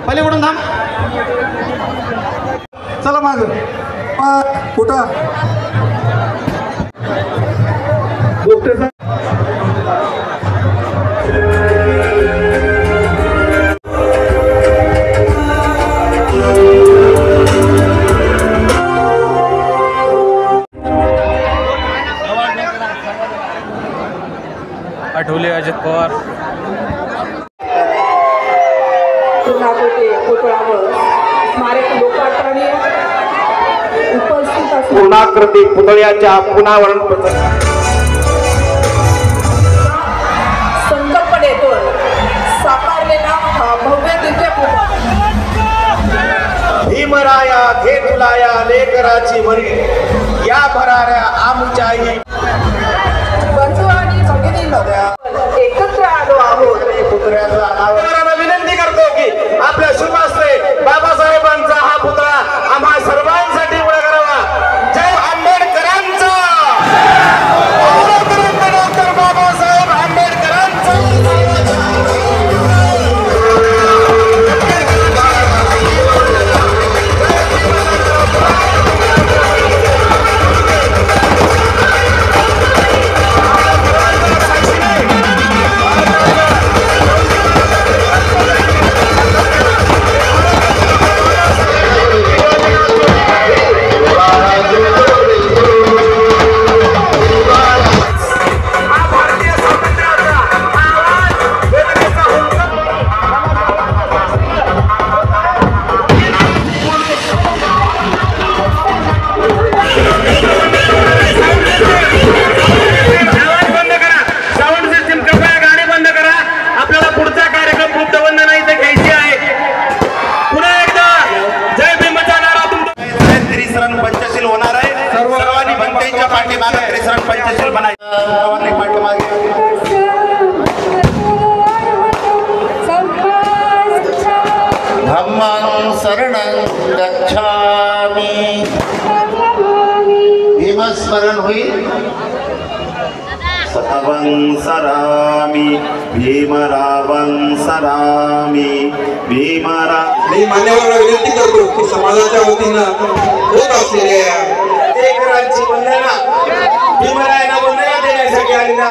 पलीकडून थांब. चला माग कुठं गोष्ट आठवले अजित पवार पूर्णाकृती पुतळ्याच्या पुनरावरण संकल्पनेतून साकारलेला हा भव्य दिव्य भीमराया घे तुलाया लेकराची वरी या भराऱ्या आमच्याही बंधू आणि भगिनींनो एकत्र आलो आहोत. पुतळ्याचा विनंती करतो की आपल्या शुभास्ते बाबासाहेबांचा हा पुतळा आम्हा सर्वांसाठी उभा करावा. जय आंबेडकरांचा, डॉक्टर बाबासाहेब आंबेडकरांचा. पंचशील होणार आहे. सर्वांनी भंतेच्या पाठीमागे त्रिशरण पंचशील बनायचं. सर्वांनी पाठीमागे धम्मं शरणं गच्छामि. भीमस्मरण होईल. सतवं सरामि भीमरावं सरामि भीमरा. मी मान्यवरांना विनंती करतो की समाजाच्या वतीनं होत असलेल्या लेकरांची वंदना भीमरायांना वंदना देण्यासाठी आलेला